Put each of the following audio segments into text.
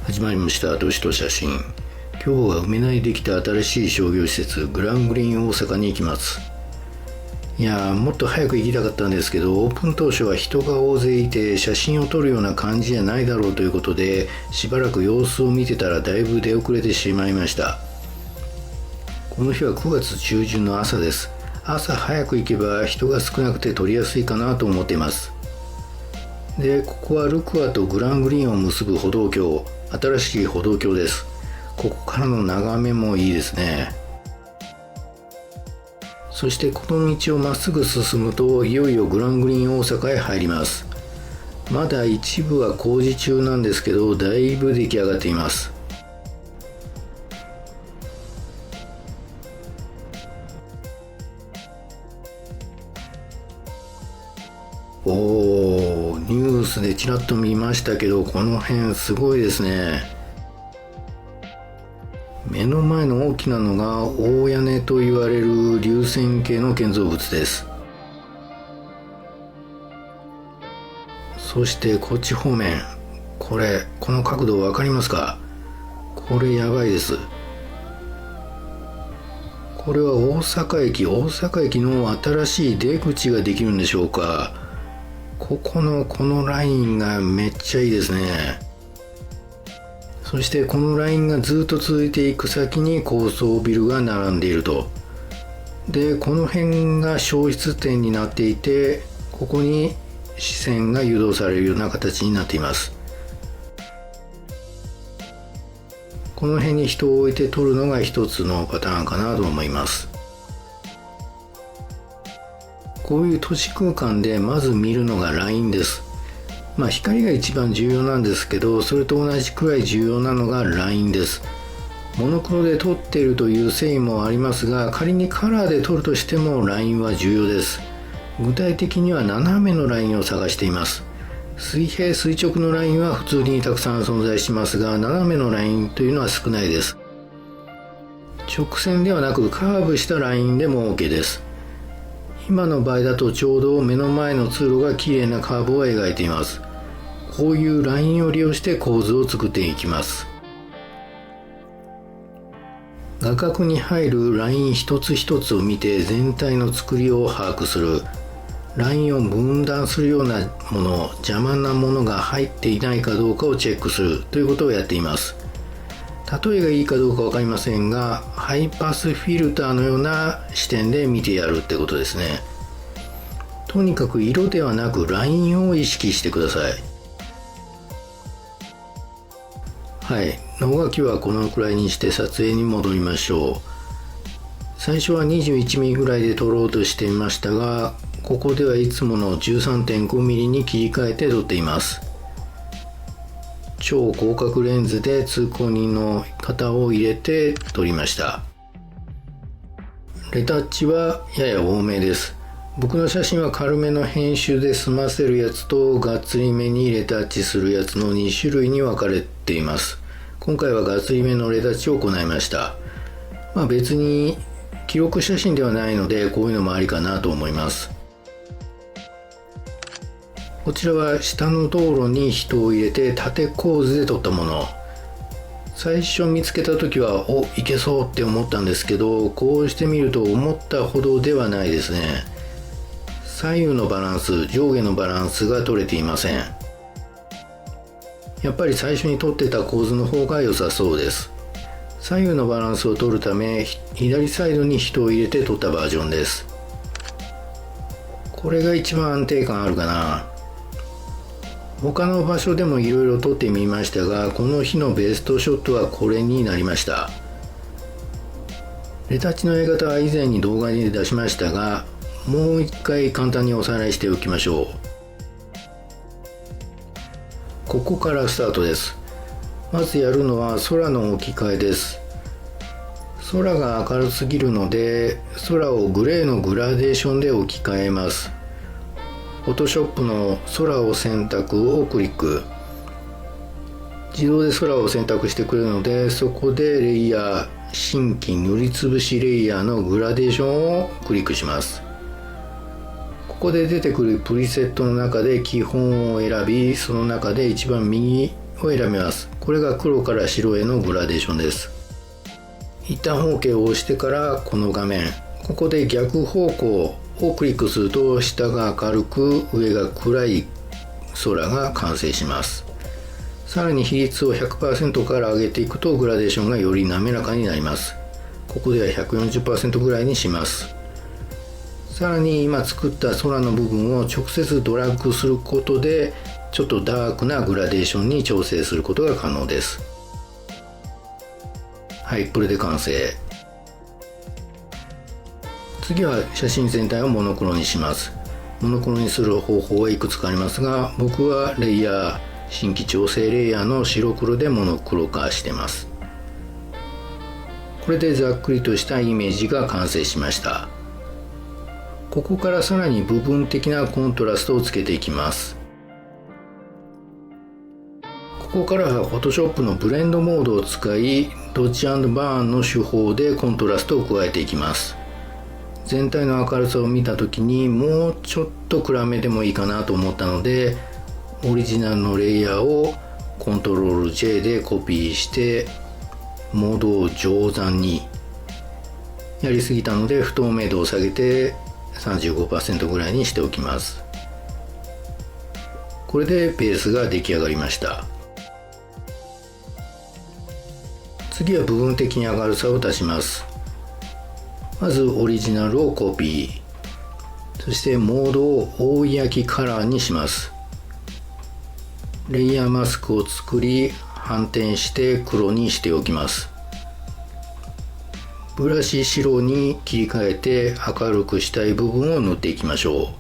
始まりました。都市と写真。今日は梅田にできた新しい商業施設グラングリーン大阪に行きます。いやー、もっと早く行きたかったんですけど、オープン当初は人が大勢いて写真を撮るような感じじゃないだろうということで、しばらく様子を見てたらだいぶ出遅れてしまいました。この日は9月中旬の朝です。朝早く行けば人が少なくて撮りやすいかなと思っています。で、ここはルクアとグラングリーンを結ぶ歩道橋、新しい歩道橋です。ここからの眺めもいいですね。そしてこの道をまっすぐ進むと、いよいよグラングリーン大阪へ入ります。まだ一部は工事中なんですけど、だいぶ出来上がっています。ニュースでちらっと見ましたけど、この辺すごいですね。目の前の大きなのが大屋根と言われる流線形の建造物です。そしてこっち方面、この角度分かりますか？これやばいです。これは大阪駅の新しい出口ができるんでしょうか。このラインがめっちゃいいですね。そしてこのラインがずっと続いていく先に高層ビルが並んでいると。で、この辺が消失点になっていて、ここに視線が誘導されるような形になっています。この辺に人を置いて撮るのが一つのパターンかなと思います。こういう都市空間でまず見るのがラインです。光が一番重要なんですけど、それと同じくらい重要なのがラインです。モノクロで撮っているという繊維もありますが、仮にカラーで撮るとしてもラインは重要です。具体的には斜めのラインを探しています。水平垂直のラインは普通にたくさん存在しますが、斜めのラインというのは少ないです。直線ではなくカーブしたラインでも OK です。今の場合だとちょうど目の前の通路が綺麗なカーブを描いています。こういうラインを利用して構図を作っていきます。画角に入るライン一つ一つを見て全体の作りを把握する。ラインを分断するようなもの、邪魔なものが入っていないかどうかをチェックするということをやっています。例えがいいかどうかわかりませんが、ハイパスフィルターのような視点で見てやるってことですね。とにかく色ではなくラインを意識してください。はい、能書きはこのくらいにして撮影に戻りましょう。最初は 21mm ぐらいで撮ろうとしていましたが、ここではいつもの 13.5mm に切り替えて撮っています。超広角レンズで通行人の型を入れて撮りました。レタッチはやや多めです。僕の写真は軽めの編集で済ませるやつとがっつりめにレタッチするやつの2種類に分かれています。今回はがっつりめのレタッチを行いました。別に記録写真ではないので、こういうのもありかなと思います。こちらは下の道路に人を入れて縦構図で撮ったもの。最初見つけた時はいけそうって思ったんですけど、こうしてみると思ったほどではないですね。左右のバランス、上下のバランスが取れていません。やっぱり最初に撮ってた構図の方が良さそうです。左右のバランスを取るため、左サイドに人を入れて撮ったバージョンです。これが一番安定感あるかな。他の場所でもいろいろ撮ってみましたが、この日のベストショットはこれになりました。レタッチのやり方は以前に動画に出しましたが、もう一回簡単におさらいしておきましょう。ここからスタートです。まずやるのは空の置き換えです。空が明るすぎるので、空をグレーのグラデーションで置き換えます。Photoshop の空を選択をクリック。自動で空を選択してくれるので、そこでレイヤー、新規塗りつぶしレイヤーのグラデーションをクリックします。ここで出てくるプリセットの中で基本を選び、その中で一番右を選びます。これが黒から白へのグラデーションです。一旦 OK を押してからこの画面、ここで逆方向をクリックすると下が明るく上が暗い空が完成します。さらに比率を 100% から上げていくとグラデーションがより滑らかになります。ここでは 140% ぐらいにします。さらに今作った空の部分を直接ドラッグすることでちょっとダークなグラデーションに調整することが可能です。はい、これで完成。次は写真全体をモノクロにします。モノクロにする方法はいくつかありますが、僕はレイヤー、新規調整レイヤーの白黒でモノクロ化してます。これでざっくりとしたイメージが完成しました。ここからさらに部分的なコントラストをつけていきます。ここからは Photoshop のブレンドモードを使い、ドッジ&バーンの手法でコントラストを加えていきます。全体の明るさを見た時にもうちょっと暗めでもいいかなと思ったので、オリジナルのレイヤーをコントロール J でコピーしてモードを上段に、やりすぎたので不透明度を下げて 35% ぐらいにしておきます。これでベースが出来上がりました。次は部分的に明るさを出します。まずオリジナルをコピー、そしてモードを覆い焼きカラーにします。レイヤーマスクを作り反転して黒にしておきます。ブラシ白に切り替えて明るくしたい部分を塗っていきましょ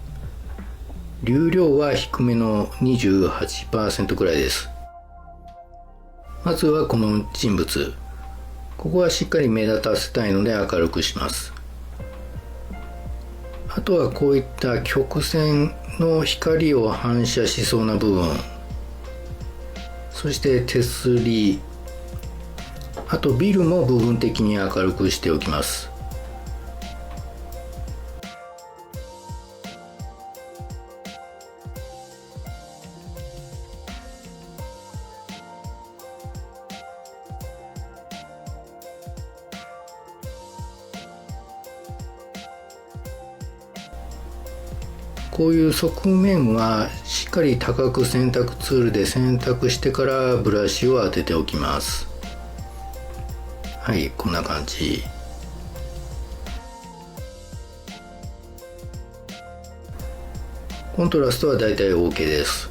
う。流量は低めの 28% くらいです。まずはこの人物、ここはしっかり目立たせたいので明るくします。あとはこういった曲線の光を反射しそうな部分、そして手すり、あとビルも部分的に明るくしておきます。こういう側面はしっかり高く選択ツールで選択してからブラシを当てておきます。はい、こんな感じ。コントラストはだいたい OK です。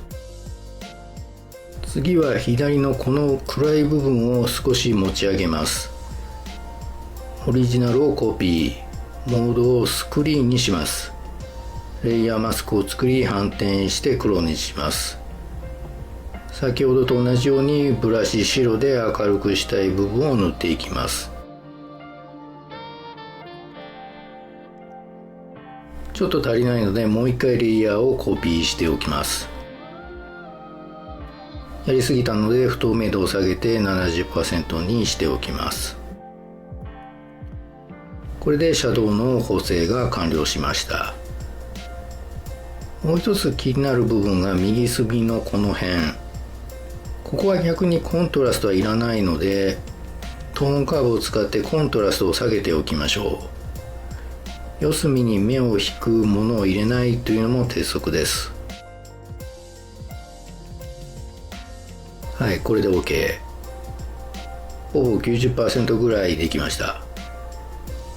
次は左のこの暗い部分を少し持ち上げます。オリジナルをコピー、モードをスクリーンにします。レイヤーマスクを作り反転して黒にします。先ほどと同じようにブラシ白で明るくしたい部分を塗っていきます。ちょっと足りないのでもう一回レイヤーをコピーしておきます。やりすぎたので不透明度を下げて 70% にしておきます。これでシャドウの補正が完了しました。もう一つ気になる部分が右隅のこの辺。ここは逆にコントラストはいらないので、トーンカーブを使ってコントラストを下げておきましょう。四隅に目を引くものを入れないというのも鉄則です。はい、これで OK。ほぼ 90% ぐらいできました。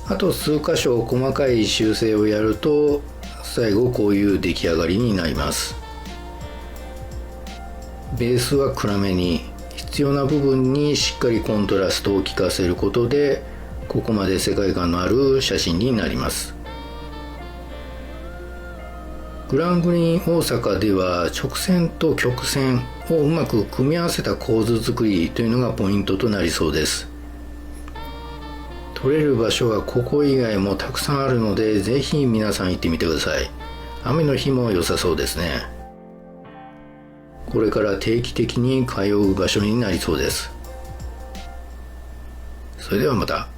あと数箇所細かい修正をやると最後こういう出来上がりになります。ベースは暗めに、必要な部分にしっかりコントラストを効かせることでここまで世界観のある写真になります。グラングリーン大阪では直線と曲線をうまく組み合わせた構図作りというのがポイントとなりそうです。撮れる場所はここ以外もたくさんあるので、ぜひ皆さん行ってみてください。雨の日も良さそうですね。これから定期的に通う場所になりそうです。それではまた。